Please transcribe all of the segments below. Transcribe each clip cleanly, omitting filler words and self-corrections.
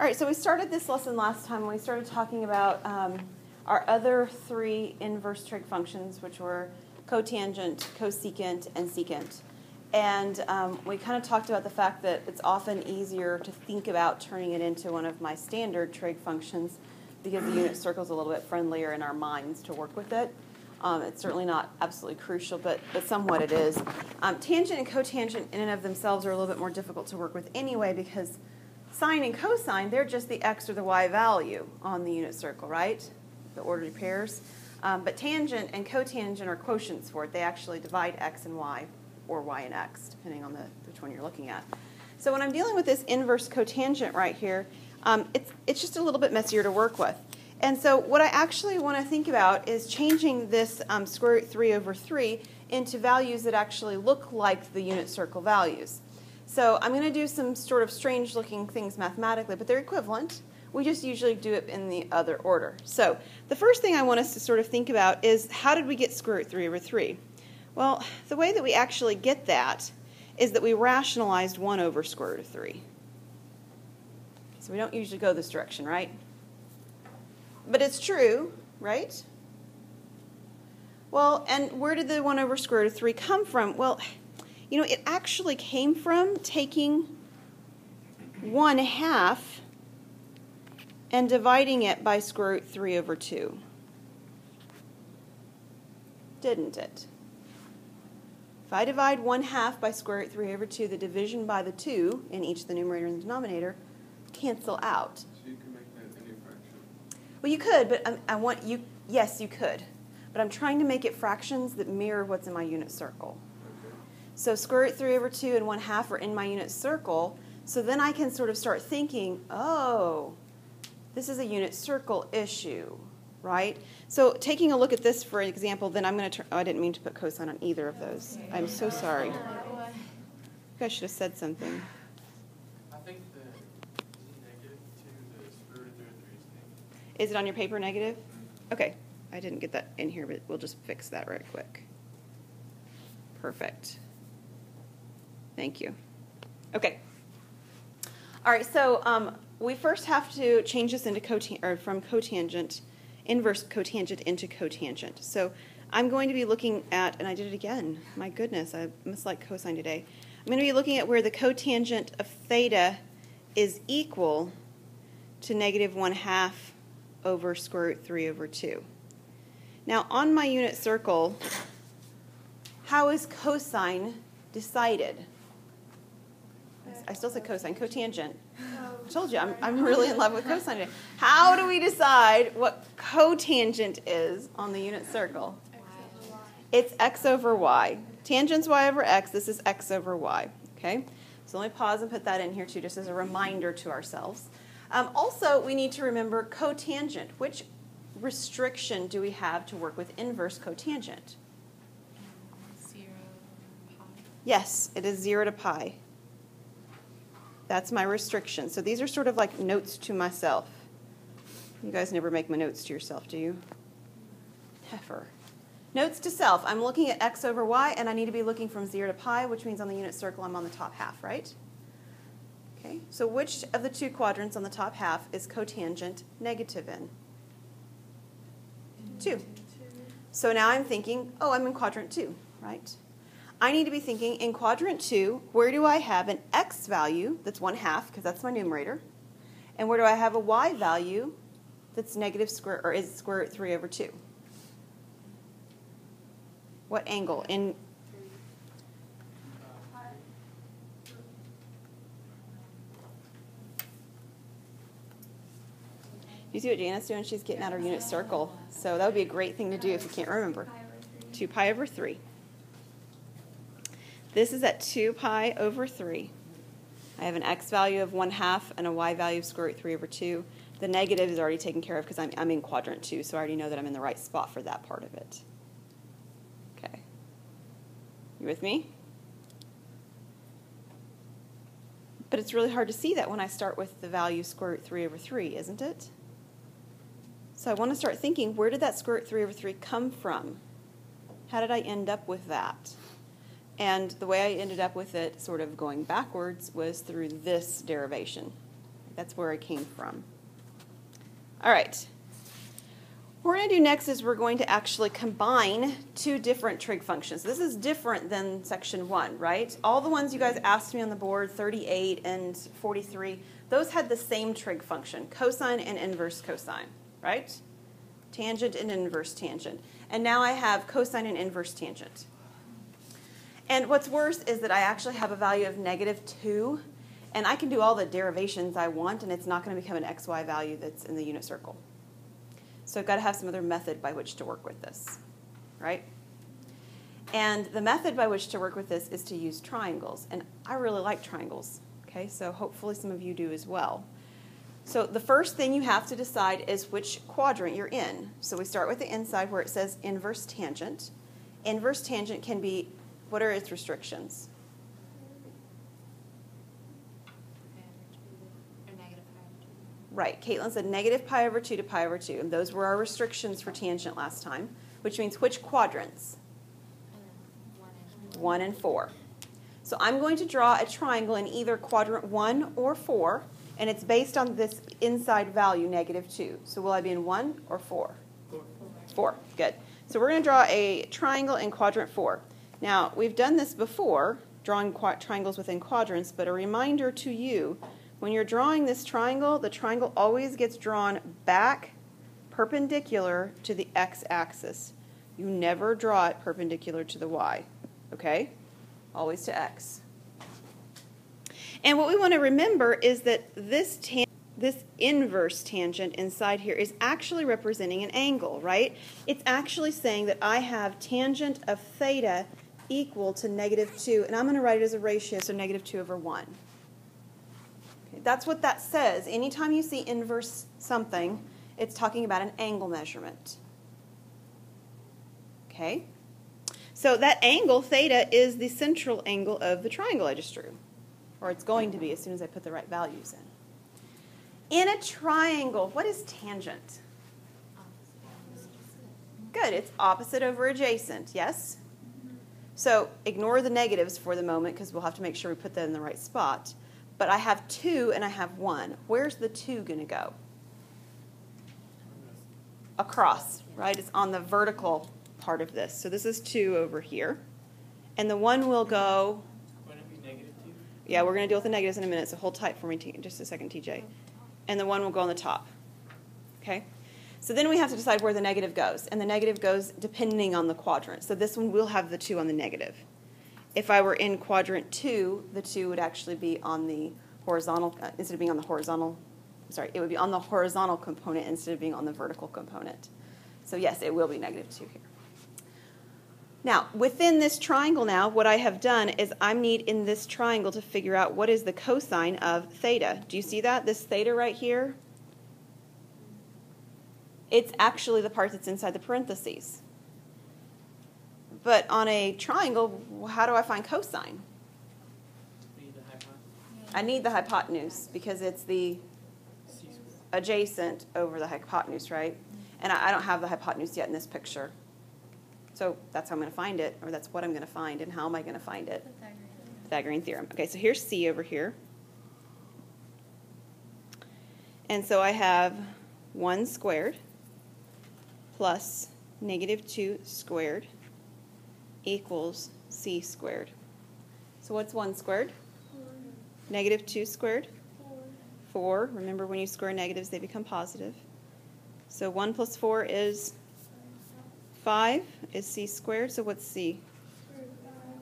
All right, so we started this lesson last time when we started talking about our other three inverse trig functions, which were cotangent, cosecant, and secant. And we kind of talked about the fact that it's often easier to think about turning it into one of my standard trig functions because the unit circle is a little bit friendlier in our minds to work with it. It's certainly not absolutely crucial, but somewhat it is. Tangent and cotangent in and of themselves are a little bit more difficult to work with anyway because sine and cosine, they're just the x or the y value on the unit circle, right? The ordered pairs. But tangent and cotangent are quotients for it. They actually divide x and y, or y and x, depending on which one you're looking at. So when I'm dealing with this inverse cotangent right here, it's just a little bit messier to work with. And so what I actually want to think about is changing this square root 3 over 3 into values that actually look like the unit circle values. So I'm going to do some sort of strange looking things mathematically, but they're equivalent. We just usually do it in the other order. So the first thing I want us to sort of think about is how did we get square root 3 over 3? Well, the way that we actually get that is that we rationalized 1 over square root of 3. So we don't usually go this direction, right? But it's true, right? Well, and where did the 1 over square root of 3 come from? Well, you know, it actually came from taking 1/2 and dividing it by square root 3 over 2. Didn't it? If I divide 1/2 by square root 3 over 2, the division by the 2 in each the numerator and the denominator cancel out. So you can make that any fraction? Well, you could, but I want you, yes, you could. But I'm trying to make it fractions that mirror what's in my unit circle. Okay. So square root 3 over 2 and 1/2 are in my unit circle. So then I can sort of start thinking, oh, this is a unit circle issue, right? So taking a look at this, for example, then I'm going to turn, oh, I didn't mean to put cosine on either of those. I'm so sorry. You guys should have said something. I think the negative to the square root of 3 is negative. Is it on your paper negative? Okay. I didn't get that in here, but we'll just fix that right quick. Perfect. Thank you. Okay. All right, so we first have to change this into from cotangent, inverse cotangent into cotangent. So I'm going to be looking at, and I did it again. My goodness, I must like cosine today. I'm going to be looking at where the cotangent of theta is equal to negative 1/2 over square root 3 over 2. Now, on my unit circle, how is cosine decided? I still said cosine, cotangent. I told you, I'm really in love with cosine today. How do we decide what cotangent is on the unit circle? It's x over y. Tangent's y over x. This is x over y. Okay? So let me pause and put that in here, too, just as a reminder to ourselves. Also, we need to remember cotangent. Which restriction do we have to work with inverse cotangent? 0 pi. Yes, it is 0 to pi. That's my restriction. So these are sort of like notes to myself. You guys never make my notes to yourself, do you? Never. Notes to self. I'm looking at x over y, and I need to be looking from 0 to pi, which means on the unit circle I'm on the top half, right? Okay. So which of the two quadrants on the top half is cotangent negative in? 2. So now I'm thinking, oh, I'm in quadrant 2, right? I need to be thinking in quadrant 2, where do I have an x value that's 1/2, because that's my numerator, and where do I have a y value that's negative square, or is square root 3 over 2? What angle? In you see what Jana's doing? She's getting out her unit circle. So that would be a great thing to do if you can't remember. 2 pi over 3. This is at 2 pi over 3. I have an x value of 1/2 and a y value of square root 3 over 2. The negative is already taken care of because I'm in quadrant 2, so I already know that I'm in the right spot for that part of it. Okay. You with me? But it's really hard to see that when I start with the value square root 3 over 3, isn't it? So I want to start thinking, where did that square root 3 over 3 come from? How did I end up with that? And the way I ended up with it sort of going backwards was through this derivation. That's where I came from. All right. What we're going to do next is we're going to actually combine two different trig functions. This is different than section 1, right? All the ones you guys asked me on the board, 38 and 43, those had the same trig function, cosine and inverse cosine, right? Tangent and inverse tangent. And now I have cosine and inverse tangent. And what's worse is that I actually have a value of -2, and I can do all the derivations I want, and it's not going to become an xy value that's in the unit circle. So I've got to have some other method by which to work with this, right? And the method by which to work with this is to use triangles. And I really like triangles, okay? So hopefully some of you do as well. So the first thing you have to decide is which quadrant you're in. So we start with the inside where it says inverse tangent. Inverse tangent can be, what are its restrictions? Right, Caitlin said -π/2 to π/2, and those were our restrictions for tangent last time, which means which quadrants? 1 and 4. So I'm going to draw a triangle in either quadrant 1 or 4, and it's based on this inside value, -2. So will I be in 1 or 4? 4, good. So we're going to draw a triangle in quadrant 4. Now, we've done this before, drawing triangles within quadrants, but a reminder to you, when you're drawing this triangle, the triangle always gets drawn back perpendicular to the x-axis. You never draw it perpendicular to the y, okay? Always to x. And what we want to remember is that this inverse tangent inside here is actually representing an angle, right? It's actually saying that I have tangent of theta equal to -2, and I'm going to write it as a ratio, so -2/1. That's what that says. Anytime you see inverse something, it's talking about an angle measurement. Okay? So that angle, theta, is the central angle of the triangle I just drew. Or it's going to be as soon as I put the right values in. In a triangle, what is tangent? Good. It's opposite over adjacent. Yes? So ignore the negatives for the moment because we'll have to make sure we put that in the right spot. But I have 2 and I have 1. Where's the 2 going to go? Across, right? It's on the vertical part of this. So this is 2 over here. And the 1 will go... Wouldn't it be -2? Yeah, we're going to deal with the negatives in a minute, so hold tight for me just a second, TJ. And the 1 will go on the top. Okay? So then we have to decide where the negative goes. And the negative goes depending on the quadrant. So this one will have the 2 on the negative. If I were in quadrant 2, the 2 would actually be on the horizontal, instead of being on the horizontal, sorry, it would be on the horizontal component instead of being on the vertical component. So yes, it will be -2 here. Now, within this triangle now, what I have done is I need in this triangle to figure out what is the cosine of theta. Do you see that? This theta right here? It's actually the part that's inside the parentheses. But on a triangle, how do I find cosine? I need the hypotenuse because it's the adjacent over the hypotenuse, right? And I don't have the hypotenuse yet in this picture. So that's how I'm going to find it, or that's what I'm going to find. And how am I going to find it? Pythagorean theorem. Okay, so here's C over here. And so I have 1 squared plus -2 squared equals C squared. So what's 1 squared? 4. -2 squared? 4. Remember, when you square negatives, they become positive. So 1 plus 4 is 5 is C squared. So what's C?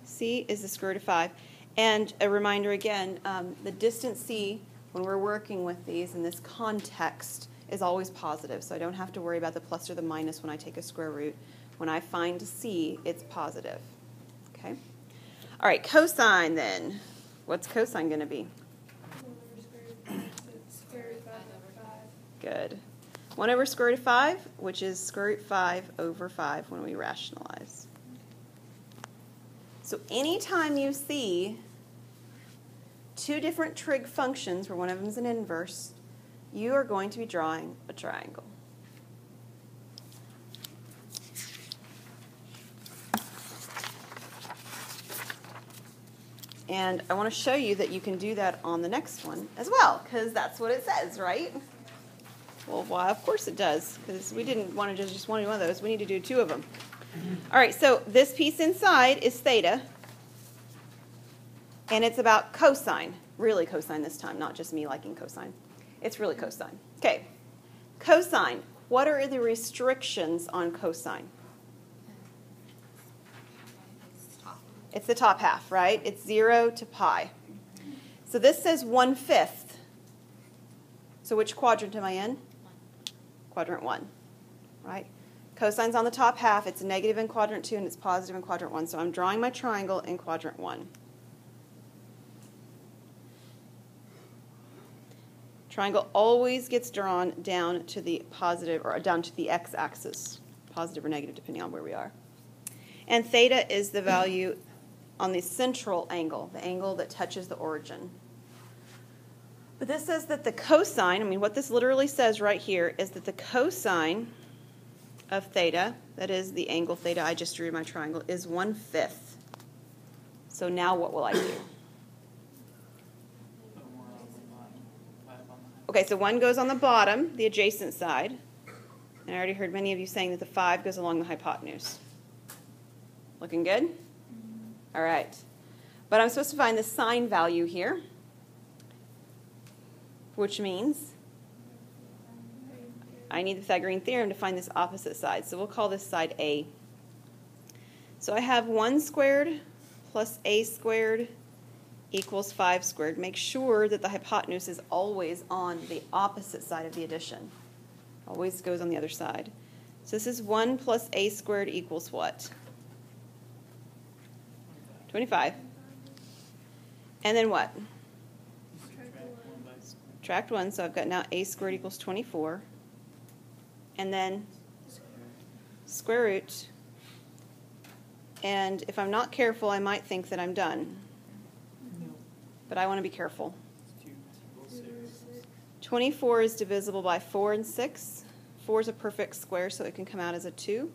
C is the square root of 5. And a reminder again, the distance C, when we're working with these in this context, is always positive. So I don't have to worry about the plus or the minus when I take a square root. When I find C, it's positive. Okay? All right, cosine then. What's cosine going to be? Good. 1 over square root of 5, which is square root 5 over 5 when we rationalize. So anytime you see two different trig functions, where one of them is an inverse, you are going to be drawing a triangle. And I want to show you that you can do that on the next one as well, because that's what it says, right? Well, why? Of course it does, because we didn't want to just one of those. We need to do 2 of them. All right, so this piece inside is theta, and it's about cosine. Really cosine this time, not just me liking cosine. It's really cosine. Okay, cosine. What are the restrictions on cosine? It's the top half, right? It's 0 to pi. So this says 1/5. So which quadrant am I in? Quadrant 1, right? Cosine's on the top half. It's negative in quadrant 2 and it's positive in quadrant 1. So I'm drawing my triangle in quadrant 1. Triangle always gets drawn down to the positive or down to the x-axis, positive or negative depending on where we are. And theta is the value on the central angle, the angle that touches the origin. But this says that the cosine, I mean what this literally says right here is that the cosine of theta, that is the angle theta I just drew my triangle, is 1/5. So now what will I do? Okay, so 1 goes on the bottom, the adjacent side. And I already heard many of you saying that the 5 goes along the hypotenuse. Looking good? All right. But I'm supposed to find the sine value here, which means I need the Pythagorean theorem to find this opposite side. So we'll call this side A. So I have 1 squared plus A squared equals 5 squared. Make sure that the hypotenuse is always on the opposite side of the addition. Always goes on the other side. So this is 1 plus A squared equals what? 25. And then what? Subtract 1. So I've got now A squared equals 24. And then square root. And if I'm not careful, I might think that I'm done. But I want to be careful. 24 is divisible by 4 and 6. 4 is a perfect square, so it can come out as a 2.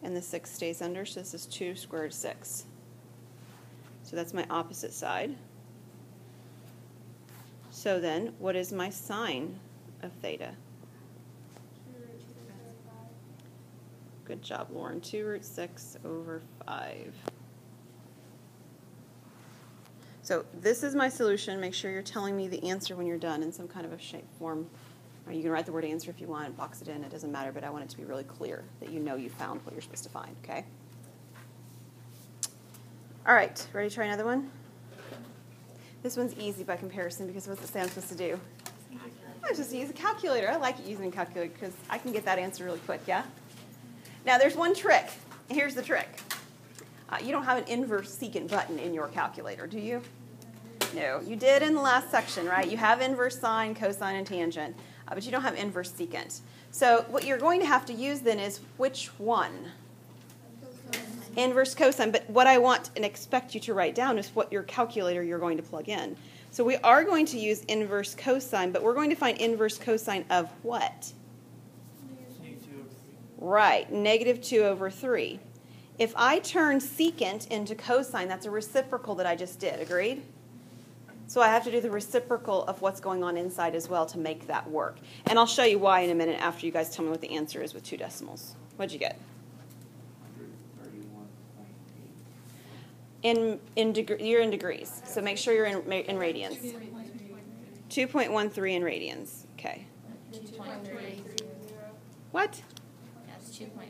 And the 6 stays under, so this is 2 squared 6. So that's my opposite side. So then, what is my sine of theta? Good job, Lauren. 2 root 6 over 5. So this is my solution. Make sure you're telling me the answer when you're done in some kind of a shape form. Or you can write the word answer if you want and box it in. It doesn't matter, but I want it to be really clear that you know you found what you're supposed to find, okay? All right, ready to try another one? This one's easy by comparison because what's it say I'm supposed to do? I'm supposed to use a calculator. I like using a calculator because I can get that answer really quick, yeah? Now there's one trick. Here's the trick. You don't have an inverse secant button in your calculator, do you? No, you did in the last section, right? You have inverse sine, cosine, and tangent, but you don't have inverse secant. So what you're going to have to use then is which one? Inverse cosine. But what I want and expect you to write down is what your calculator you're going to plug in. So we are going to use inverse cosine, but we're going to find inverse cosine of what? Right, negative 2 over 3. If I turn secant into cosine, that's a reciprocal that I just did, agreed? So I have to do the reciprocal of what's going on inside as well to make that work. And I'll show you why in a minute after you guys tell me what the answer is with 2 decimals. What'd you get? 131.8. You're in degrees, so make sure you're in radians. 2.13 in radians. Okay. 2.30. What? That's 2.3.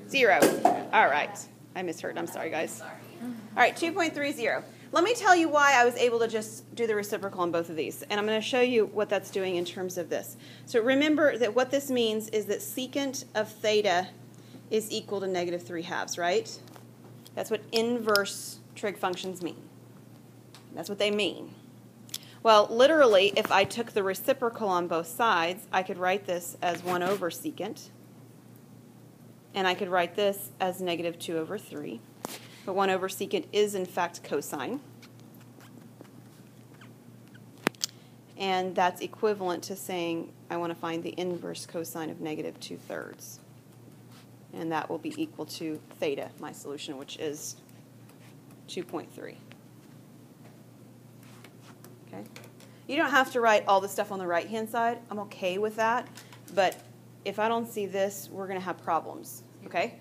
0. All right. I misheard. I'm sorry, guys. All right, 2.30. Let me tell you why I was able to just do the reciprocal on both of these. And I'm going to show you what that's doing in terms of this. So remember that what this means is that secant of theta is equal to negative 3/2, right? That's what inverse trig functions mean. That's what they mean. Well, literally, if I took the reciprocal on both sides, I could write this as 1 over secant. And I could write this as negative 2 over 3. But 1 over secant is, in fact, cosine. And that's equivalent to saying I want to find the inverse cosine of negative 2/3. And that will be equal to theta, my solution, which is 2.3. Okay? You don't have to write all the stuff on the right-hand side. I'm okay with that. But if I don't see this, we're going to have problems. Okay?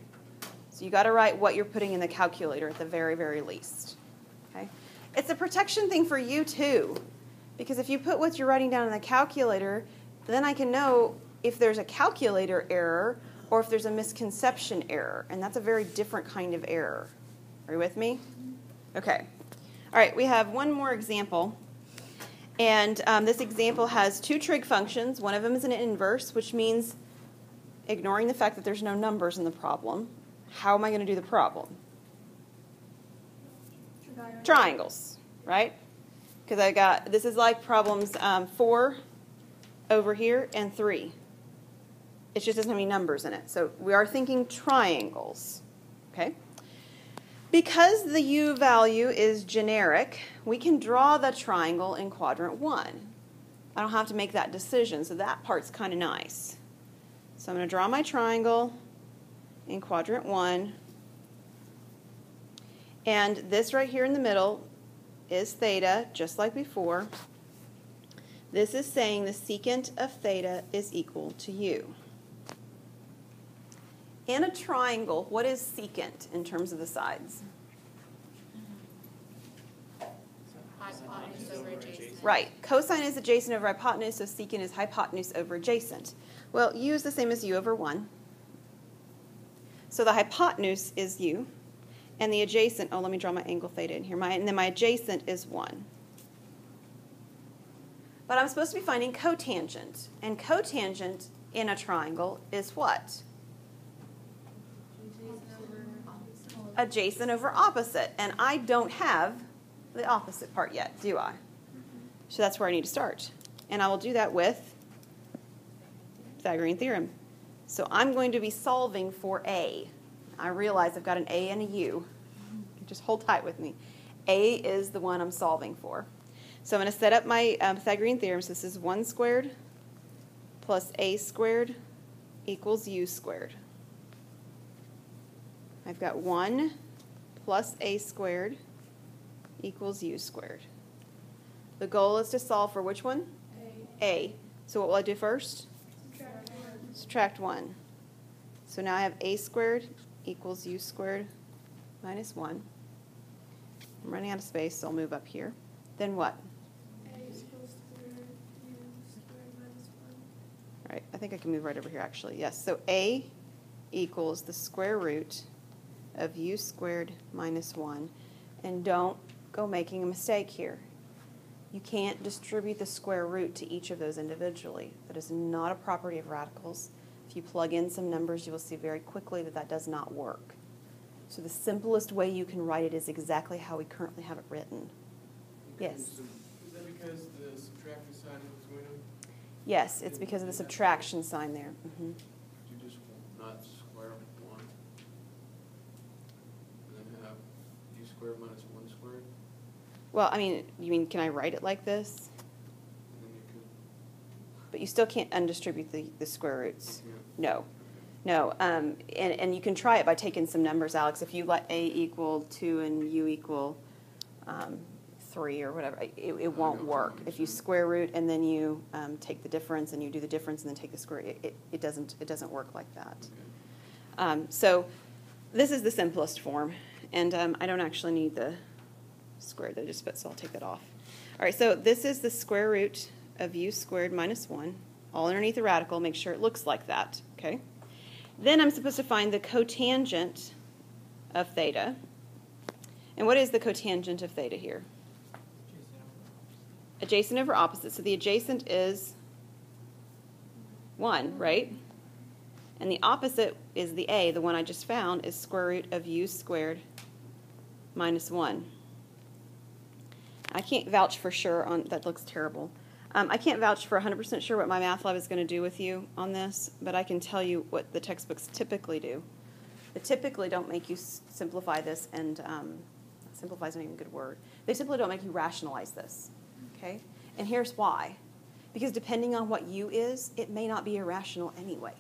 So you got to write what you're putting in the calculator at the very, very least. Okay? It's a protection thing for you, too. Because if you put what you're writing down in the calculator, then I can know if there's a calculator error or if there's a misconception error. And that's a very different kind of error. Are you with me? Okay. All right, we have one more example. And this example has two trig functions. One of them is an inverse, which means ignoring the fact that there's no numbers in the problem. How am I going to do the problem? Triangles, right? Because I got, this is like problems 4 over here and 3. It just doesn't have any numbers in it. So we are thinking triangles, okay? Because the u value is generic, we can draw the triangle in quadrant 1. I don't have to make that decision, so that part's kind of nice. So I'm going to draw my triangle in quadrant 1. And this right here in the middle is theta, just like before. This is saying the secant of theta is equal to u. In a triangle, what is secant in terms of the sides? Hypotenuse over adjacent. Right. Cosine is adjacent over hypotenuse, so secant is hypotenuse over adjacent. Well, u is the same as u over 1. So the hypotenuse is u. And the adjacent, oh, let me draw my angle theta in here. And then my adjacent is 1. But I'm supposed to be finding cotangent. And cotangent in a triangle is what? Adjacent over opposite. And I don't have the opposite part yet, do I? So that's where I need to start. And I will do that with Pythagorean Theorem. So I'm going to be solving for A. I realize I've got an A and a U. Just hold tight with me. A is the one I'm solving for. So I'm going to set up my Pythagorean theorem. So this is 1 squared plus A squared equals U squared. I've got 1 plus A squared equals U squared. The goal is to solve for which one? A. So what will I do first? Subtract 1. So now I have A squared equals U squared minus 1. I'm running out of space, so I'll move up here. Then what? A is equals to U squared minus 1. All right, I think I can move right over here, actually. Yes, so A equals the square root of U squared minus 1. And don't go making a mistake here. You can't distribute the square root to each of those individually. That is not a property of radicals. If you plug in some numbers, you will see very quickly that that does not work. So the simplest way you can write it is exactly how we currently have it written. Yes? Is that because the subtracting sign is between them? Yes, it's because of the subtraction sign there. You just not square 1, and then have u squared minus 1 squared, Well, I mean, you mean, can I write it like this? and then you could, But you still can't undistribute the square roots. yeah. No. No, and you can try it by taking some numbers, Alex. If you let A equal 2 and U equal 3 or whatever, it won't work. If you square root and then you take the difference and you do the difference and then take the square, it doesn't work like that. Okay. So this is the simplest form, and I don't actually need the square that I just put, so I'll take that off. All right, so this is the square root of U squared minus 1, all underneath the radical. Make sure it looks like that, okay? Then I'm supposed to find the cotangent of theta. And what is the cotangent of theta here? Adjacent over opposite. So the adjacent is 1, right? And the opposite is the A, the one I just found, is square root of U squared minus 1. I can't vouch for sure on, that looks terrible. I can't vouch for 100% sure what my math lab is going to do with you on this, but I can tell you what the textbooks typically do. They typically don't make you simplify this, and simplify is not even a good word. They simply don't make you rationalize this, okay? And here's why. Because depending on what U is, it may not be irrational anyway.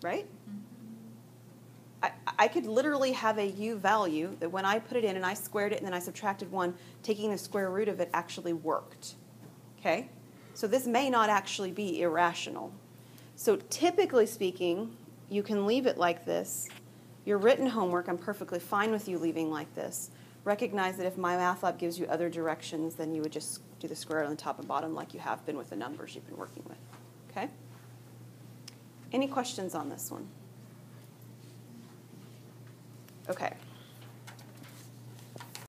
Right? I could literally have a u value that when I put it in and I squared it and then I subtracted 1, taking the square root of it actually worked. Okay? So this may not actually be irrational. So typically speaking, you can leave it like this. Your written homework, I'm perfectly fine with you leaving like this. Recognize that if my math lab gives you other directions, then you would just do the square on the top and bottom like you have been with the numbers you've been working with. Okay? Any questions on this one? Okay.